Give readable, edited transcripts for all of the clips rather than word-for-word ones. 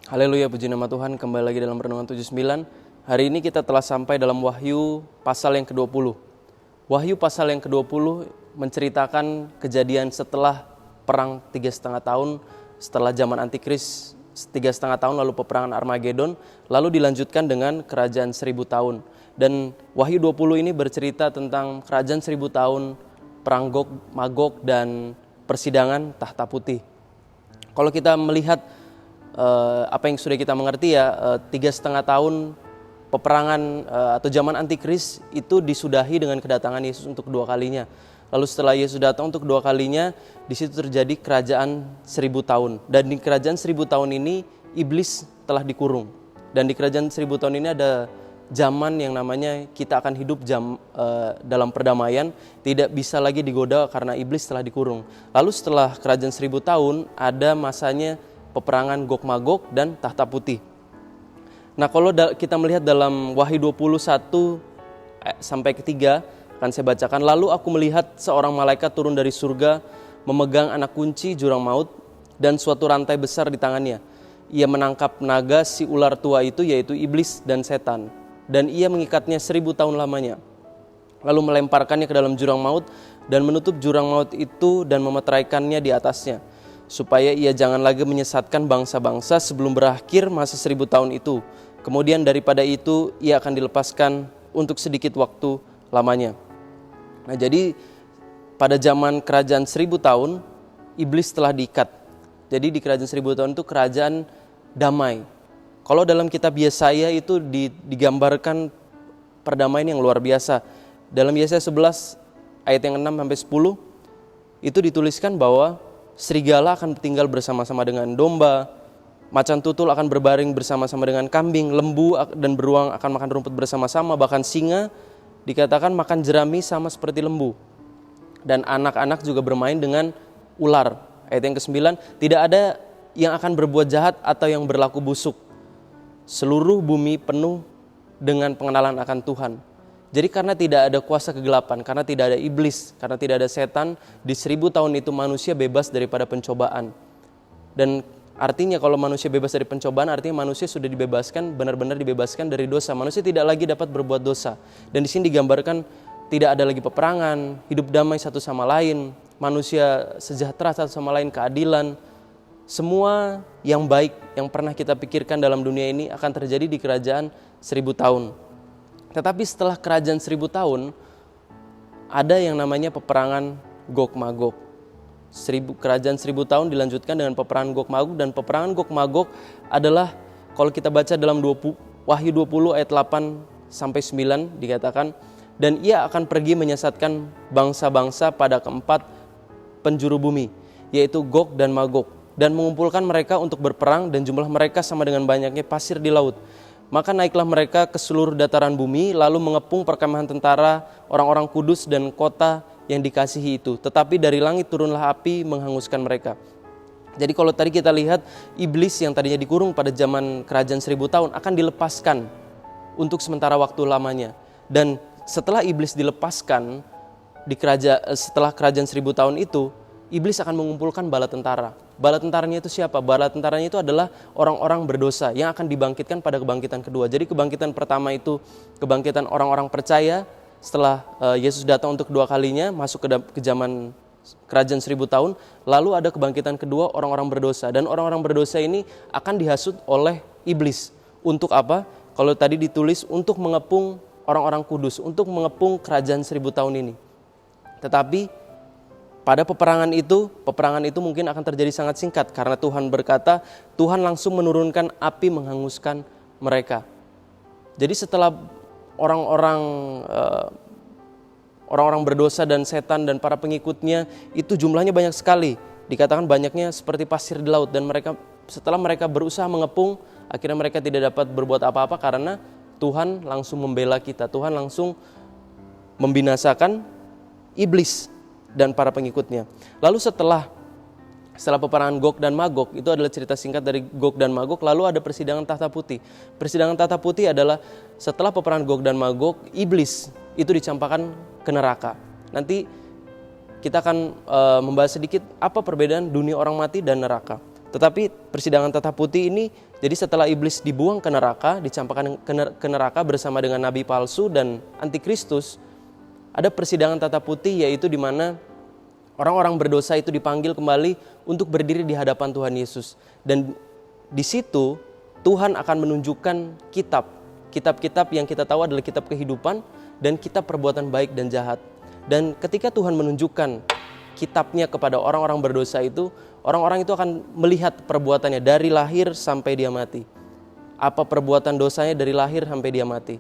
Haleluya, puji nama Tuhan. Kembali lagi dalam Renungan 79. Hari ini kita telah sampai dalam Wahyu pasal yang ke-20. Wahyu pasal yang ke-20 menceritakan kejadian setelah perang 3,5 tahun, setelah zaman Antikris 3,5 tahun, lalu peperangan Armageddon, lalu dilanjutkan dengan kerajaan 1000 tahun. Dan Wahyu 20 ini bercerita tentang kerajaan 1000 tahun, perang Gog, Magog, dan persidangan tahta putih. Kalau kita melihat apa yang sudah kita mengerti 3,5 tahun peperangan atau zaman Antikris itu disudahi dengan kedatangan Yesus untuk kedua kalinya. Lalu setelah Yesus datang untuk kedua kalinya, di situ terjadi kerajaan 1000 tahun. Dan di kerajaan 1000 tahun ini iblis telah dikurung. Dan di kerajaan 1000 tahun ini ada zaman yang namanya kita akan hidup dalam perdamaian, tidak bisa lagi digoda karena iblis telah dikurung. Lalu setelah kerajaan 1000 tahun ada masanya peperangan Gog Magog dan tahta putih. Nah, kalau kita melihat dalam Wahyu 21 sampai ketiga, akan saya bacakan. Lalu aku melihat seorang malaikat turun dari surga memegang anak kunci jurang maut dan suatu rantai besar di tangannya. Ia menangkap naga si ular tua itu, yaitu iblis dan setan, dan ia mengikatnya 1000 tahun lamanya. Lalu melemparkannya ke dalam jurang maut dan menutup jurang maut itu dan memeteraikannya di atasnya, supaya ia jangan lagi menyesatkan bangsa-bangsa sebelum berakhir masa 1000 tahun itu. Kemudian daripada itu ia akan dilepaskan untuk sedikit waktu lamanya. Nah, jadi pada zaman kerajaan 1000 tahun iblis telah diikat. Jadi di kerajaan 1000 tahun itu kerajaan damai. Kalau dalam kitab Yesaya itu digambarkan perdamaian yang luar biasa. Dalam Yesaya 11 ayat yang 6 sampai 10 itu dituliskan bahwa serigala akan tinggal bersama-sama dengan domba, macan tutul akan berbaring bersama-sama dengan kambing, lembu dan beruang akan makan rumput bersama-sama, bahkan singa dikatakan makan jerami sama seperti lembu. Dan anak-anak juga bermain dengan ular. Ayat yang ke-9, tidak ada yang akan berbuat jahat atau yang berlaku busuk. Seluruh bumi penuh dengan pengenalan akan Tuhan. Jadi karena tidak ada kuasa kegelapan, karena tidak ada iblis, karena tidak ada setan, di 1000 tahun itu manusia bebas daripada pencobaan. Dan artinya kalau manusia bebas dari pencobaan, artinya manusia sudah dibebaskan, benar-benar dibebaskan dari dosa. Manusia tidak lagi dapat berbuat dosa. Dan di sini digambarkan tidak ada lagi peperangan, hidup damai satu sama lain, manusia sejahtera satu sama lain, keadilan. Semua yang baik yang pernah kita pikirkan dalam dunia ini akan terjadi di kerajaan 1000 tahun. Tetapi setelah kerajaan 1000 tahun, ada yang namanya peperangan Gog Magog. Kerajaan 1000 tahun dilanjutkan dengan peperangan Gog Magog, dan peperangan Gog Magog adalah, kalau kita baca dalam Wahyu 20 ayat 8 sampai 9 dikatakan, dan ia akan pergi menyesatkan bangsa-bangsa pada keempat penjuru bumi, yaitu Gog dan Magog, dan mengumpulkan mereka untuk berperang, dan jumlah mereka sama dengan banyaknya pasir di laut. Maka naiklah mereka ke seluruh dataran bumi, lalu mengepung perkemahan tentara orang-orang kudus dan kota yang dikasihi itu. Tetapi dari langit turunlah api menghanguskan mereka. Jadi kalau tadi kita lihat, iblis yang tadinya dikurung pada zaman kerajaan 1000 tahun akan dilepaskan untuk sementara waktu lamanya. Dan setelah iblis dilepaskan, setelah kerajaan 1000 tahun itu, iblis akan mengumpulkan bala tentara. Bala tentaranya itu siapa? Bala tentaranya itu adalah orang-orang berdosa yang akan dibangkitkan pada kebangkitan kedua. Jadi kebangkitan pertama itu kebangkitan orang-orang percaya setelah Yesus datang untuk kedua kalinya, masuk ke zaman kerajaan 1000 tahun. Lalu ada kebangkitan kedua, orang-orang berdosa. Dan orang-orang berdosa ini akan dihasut oleh iblis. Untuk apa? Kalau tadi ditulis untuk mengepung orang-orang kudus, untuk mengepung kerajaan 1000 tahun ini. Tetapi pada peperangan itu mungkin akan terjadi sangat singkat, karena Tuhan berkata, Tuhan langsung menurunkan api menghanguskan mereka. Jadi setelah orang-orang berdosa dan setan dan para pengikutnya itu jumlahnya banyak sekali, dikatakan banyaknya seperti pasir di laut, dan setelah mereka berusaha mengepung, akhirnya mereka tidak dapat berbuat apa-apa karena Tuhan langsung membela kita. Tuhan langsung membinasakan iblis dan para pengikutnya. Lalu setelah peperangan Gog dan Magog, itu adalah cerita singkat dari Gog dan Magog. Lalu ada persidangan tahta putih. Persidangan tahta putih adalah setelah peperangan Gog dan Magog, iblis itu dicampakkan ke neraka. Nanti kita akan membahas sedikit apa perbedaan dunia orang mati dan neraka. Tetapi persidangan tatap putih ini, jadi setelah iblis dibuang ke neraka, dicampakkan ke neraka bersama dengan nabi palsu dan antikristus, ada persidangan tatap putih, yaitu di mana orang-orang berdosa itu dipanggil kembali untuk berdiri di hadapan Tuhan Yesus. Dan di situ Tuhan akan menunjukkan kitab-kitab yang kita tahu adalah kitab kehidupan dan kitab perbuatan baik dan jahat. Dan ketika Tuhan menunjukkan kitabnya kepada orang-orang berdosa itu, orang-orang itu akan melihat perbuatannya dari lahir sampai dia mati. Apa perbuatan dosanya dari lahir sampai dia mati.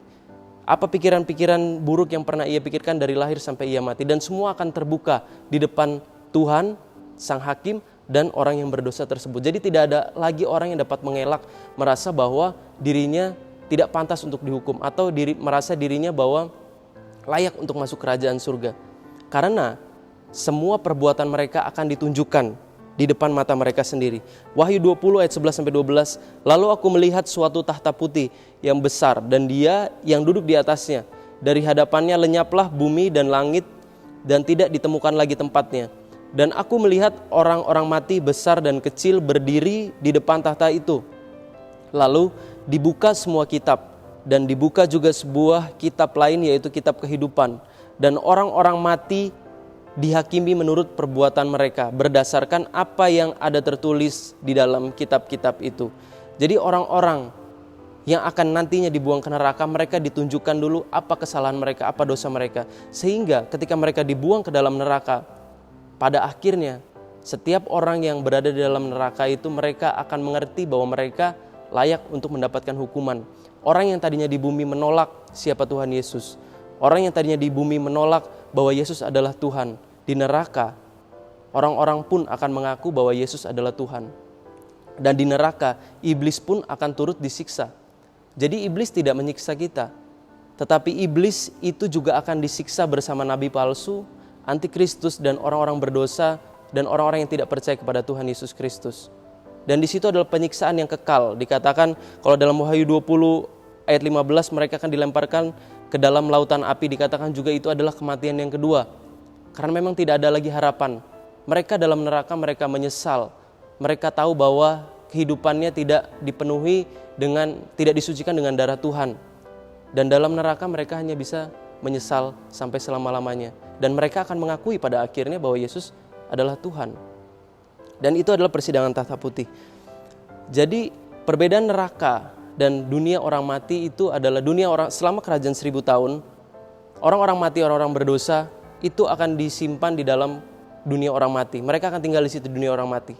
Apa pikiran-pikiran buruk yang pernah ia pikirkan dari lahir sampai ia mati. Dan semua akan terbuka di depan Tuhan, Sang Hakim, dan orang yang berdosa tersebut. Jadi tidak ada lagi orang yang dapat mengelak, merasa bahwa dirinya tidak pantas untuk dihukum, atau merasa dirinya bahwa layak untuk masuk kerajaan surga. Karena semua perbuatan mereka akan ditunjukkan di depan mata mereka sendiri. Wahyu 20 ayat 11-12, lalu aku melihat suatu tahta putih yang besar dan dia yang duduk di atasnya. Dari hadapannya lenyaplah bumi dan langit dan tidak ditemukan lagi tempatnya. Dan aku melihat orang-orang mati besar dan kecil berdiri di depan tahta itu. Lalu dibuka semua kitab, dan dibuka juga sebuah kitab lain, yaitu kitab kehidupan. Dan orang-orang mati dihakimi menurut perbuatan mereka berdasarkan apa yang ada tertulis di dalam kitab-kitab itu. Jadi orang-orang yang akan nantinya dibuang ke neraka, mereka ditunjukkan dulu apa kesalahan mereka, apa dosa mereka. Sehingga ketika mereka dibuang ke dalam neraka, pada akhirnya setiap orang yang berada di dalam neraka itu, mereka akan mengerti bahwa mereka layak untuk mendapatkan hukuman. Orang yang tadinya di bumi menolak siapa Tuhan Yesus, orang yang tadinya di bumi menolak bahwa Yesus adalah Tuhan, di neraka orang-orang pun akan mengaku bahwa Yesus adalah Tuhan. Dan di neraka iblis pun akan turut disiksa. Jadi iblis tidak menyiksa kita, tetapi iblis itu juga akan disiksa bersama nabi palsu, antikristus, dan orang-orang berdosa, dan orang-orang yang tidak percaya kepada Tuhan Yesus Kristus. Dan di situ adalah penyiksaan yang kekal. Dikatakan kalau dalam Wahyu 20 ayat 15, mereka akan dilemparkan ke dalam lautan api. Dikatakan juga itu adalah kematian yang kedua. Karena memang tidak ada lagi harapan. Mereka dalam neraka, mereka menyesal. Mereka tahu bahwa kehidupannya tidak dipenuhi tidak disucikan dengan darah Tuhan. Dan dalam neraka mereka hanya bisa menyesal sampai selama-lamanya. Dan mereka akan mengakui pada akhirnya bahwa Yesus adalah Tuhan. Dan itu adalah persidangan tahta putih. Jadi perbedaan neraka dan dunia orang mati itu adalah dunia orang selama kerajaan 1000 tahun. Orang-orang mati, orang-orang berdosa itu akan disimpan di dalam dunia orang mati. Mereka akan tinggal di situ, dunia orang mati.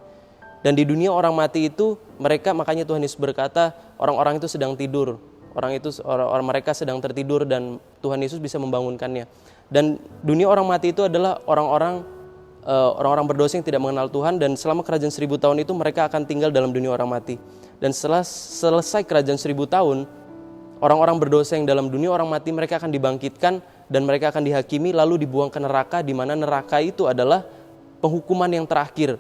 Dan di dunia orang mati itu makanya Tuhan Yesus berkata, orang-orang itu sedang tidur. Mereka sedang tertidur dan Tuhan Yesus bisa membangunkannya. Dan dunia orang mati itu adalah orang-orang berdosa yang tidak mengenal Tuhan, dan selama kerajaan 1000 tahun itu mereka akan tinggal dalam dunia orang mati. Dan setelah selesai kerajaan 1000 tahun, orang-orang berdosa yang dalam dunia orang mati mereka akan dibangkitkan dan mereka akan dihakimi lalu dibuang ke neraka, di mana neraka itu adalah penghukuman yang terakhir.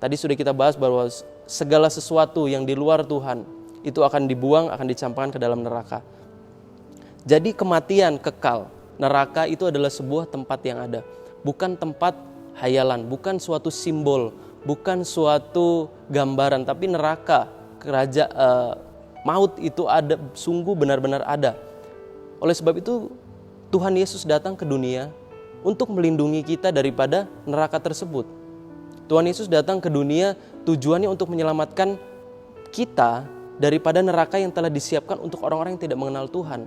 Tadi sudah kita bahas bahwa segala sesuatu yang di luar Tuhan itu akan dibuang, akan dicampakkan ke dalam neraka. Jadi kematian kekal, neraka itu adalah sebuah tempat yang ada, bukan tempat hayalan, bukan suatu simbol, bukan suatu gambaran, tapi neraka, maut itu ada, sungguh benar-benar ada. Oleh sebab itu Tuhan Yesus datang ke dunia untuk melindungi kita daripada neraka tersebut. Tuhan Yesus datang ke dunia tujuannya untuk menyelamatkan kita daripada neraka yang telah disiapkan untuk orang-orang yang tidak mengenal Tuhan.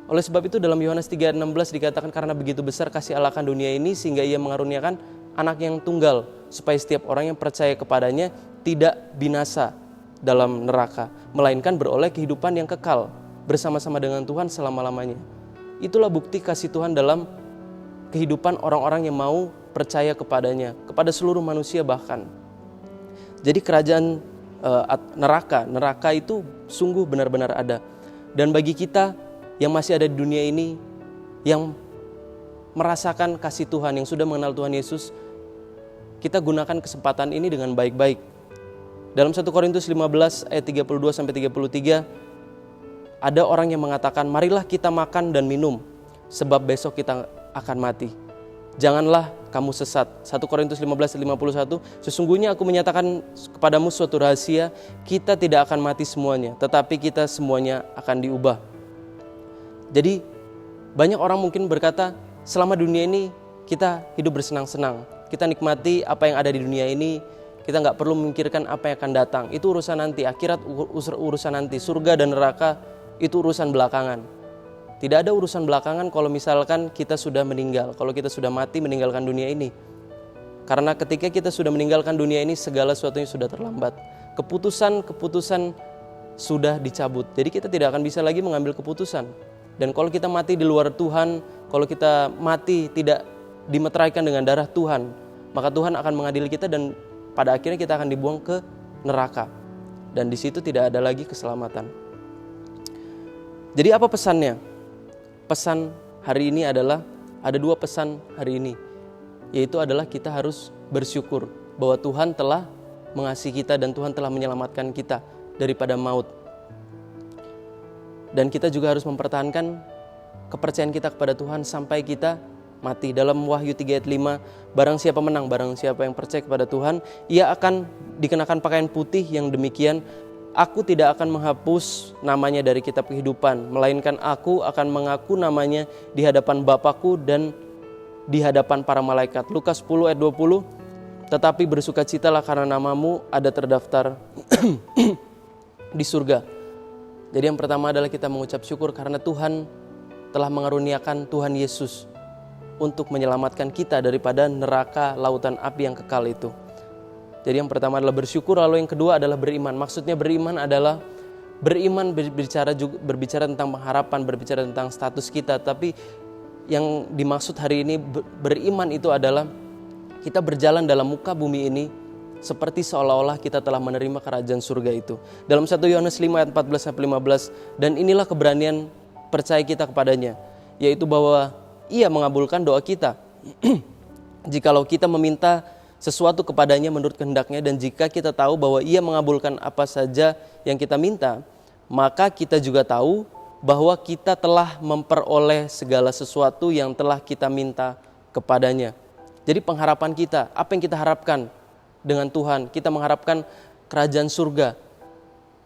Oleh sebab itu dalam Yohanes 3:16 dikatakan, karena begitu besar kasih Allah akan dunia ini sehingga ia mengaruniakan anak yang tunggal, supaya setiap orang yang percaya kepadanya tidak binasa dalam neraka, melainkan beroleh kehidupan yang kekal bersama-sama dengan Tuhan selama-lamanya. Itulah bukti kasih Tuhan dalam kehidupan orang-orang yang mau percaya kepadanya, kepada seluruh manusia bahkan. Jadi kerajaan neraka itu sungguh benar-benar ada. Dan bagi kita yang masih ada di dunia ini, yang merasakan kasih Tuhan, yang sudah mengenal Tuhan Yesus, kita gunakan kesempatan ini dengan baik-baik. Dalam 1 Korintus 15 ayat 32-33, ada orang yang mengatakan, marilah kita makan dan minum, sebab besok kita akan mati. janganlah kamu sesat. 1 Korintus 15:51, sesungguhnya aku menyatakan kepadamu suatu rahasia, kita tidak akan mati semuanya, tetapi kita semuanya akan diubah. Jadi banyak orang mungkin berkata, selama dunia ini kita hidup bersenang-senang, kita nikmati apa yang ada di dunia ini, kita nggak perlu memikirkan apa yang akan datang. Itu urusan nanti, akhirat urusan nanti, surga dan neraka itu urusan belakangan. Tidak ada urusan belakangan kalau misalkan kita sudah meninggal, kalau kita sudah mati meninggalkan dunia ini. Karena ketika kita sudah meninggalkan dunia ini, segala sesuatunya sudah terlambat. Keputusan sudah dicabut. Jadi kita tidak akan bisa lagi mengambil keputusan. Dan kalau kita mati di luar Tuhan, kalau kita mati tidak dimeteraikan dengan darah Tuhan, maka Tuhan akan mengadili kita dan pada akhirnya kita akan dibuang ke neraka. Dan di situ tidak ada lagi keselamatan. Jadi apa pesannya? Pesan hari ini adalah, ada dua pesan hari ini, yaitu adalah kita harus bersyukur bahwa Tuhan telah mengasihi kita dan Tuhan telah menyelamatkan kita daripada maut. Dan kita juga harus mempertahankan kepercayaan kita kepada Tuhan sampai kita mati. Dalam Wahyu 3 ayat 5, barang siapa menang, barang siapa yang percaya kepada Tuhan, ia akan dikenakan pakaian putih yang demikian, aku tidak akan menghapus namanya dari kitab kehidupan, melainkan aku akan mengaku namanya di hadapan Bapakku dan di hadapan para malaikat. Lukas 10 ayat 20, tetapi bersukacitalah karena namamu ada terdaftar di surga. Jadi yang pertama adalah kita mengucap syukur karena Tuhan telah mengaruniakan Tuhan Yesus untuk menyelamatkan kita daripada neraka lautan api yang kekal itu. Jadi yang pertama adalah bersyukur, lalu yang kedua adalah beriman. Maksudnya beriman adalah berbicara tentang pengharapan, berbicara tentang status kita. Tapi yang dimaksud hari ini beriman itu adalah kita berjalan dalam muka bumi ini seperti seolah-olah kita telah menerima kerajaan surga itu. Dalam 1 Yohanes 5 ayat 14-15, dan inilah keberanian percaya kita kepadanya, yaitu bahwa Ia mengabulkan doa kita. Jikalau kita meminta sesuatu kepadanya menurut kehendaknya, dan jika kita tahu bahwa Ia mengabulkan apa saja yang kita minta, maka kita juga tahu bahwa kita telah memperoleh segala sesuatu yang telah kita minta kepadanya. Jadi pengharapan kita, apa yang kita harapkan dengan Tuhan, kita mengharapkan kerajaan surga.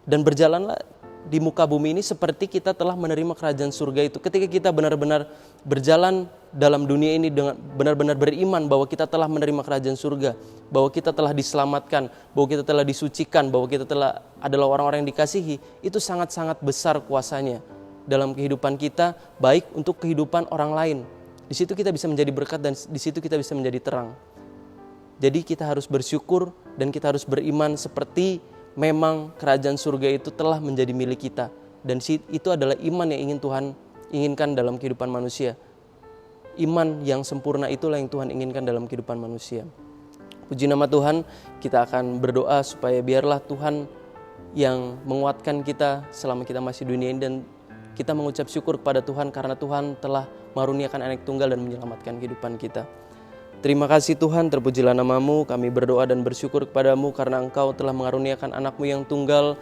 Dan berjalanlah di muka bumi ini seperti kita telah menerima kerajaan surga itu. Ketika kita benar-benar berjalan dalam dunia ini dengan benar-benar beriman bahwa kita telah menerima kerajaan surga, bahwa kita telah diselamatkan, bahwa kita telah disucikan, bahwa kita telah adalah orang-orang yang dikasihi, itu sangat-sangat besar kuasanya dalam kehidupan kita, baik untuk kehidupan orang lain. Di situ kita bisa menjadi berkat dan di situ kita bisa menjadi terang. Jadi kita harus bersyukur dan kita harus beriman seperti memang kerajaan surga itu telah menjadi milik kita. Dan itu adalah iman yang ingin Tuhan inginkan dalam kehidupan manusia. Iman yang sempurna itulah yang Tuhan inginkan dalam kehidupan manusia. Puji nama Tuhan, kita akan berdoa supaya biarlah Tuhan yang menguatkan kita selama kita masih di dunia ini, dan kita mengucap syukur kepada Tuhan karena Tuhan telah mengaruniakan anak tunggal dan menyelamatkan kehidupan kita. Terima kasih Tuhan, terpujilah namamu, kami berdoa dan bersyukur kepadamu karena Engkau telah mengaruniakan anakmu yang tunggal,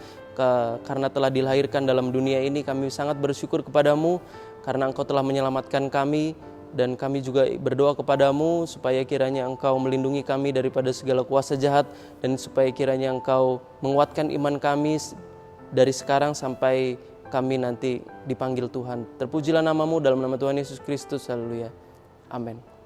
karena telah dilahirkan dalam dunia ini. Kami sangat bersyukur kepadamu karena Engkau telah menyelamatkan kami, dan kami juga berdoa kepadamu supaya kiranya Engkau melindungi kami daripada segala kuasa jahat, dan supaya kiranya Engkau menguatkan iman kami dari sekarang sampai kami nanti dipanggil Tuhan. Terpujilah namamu dalam nama Tuhan Yesus Kristus, haleluya, amin.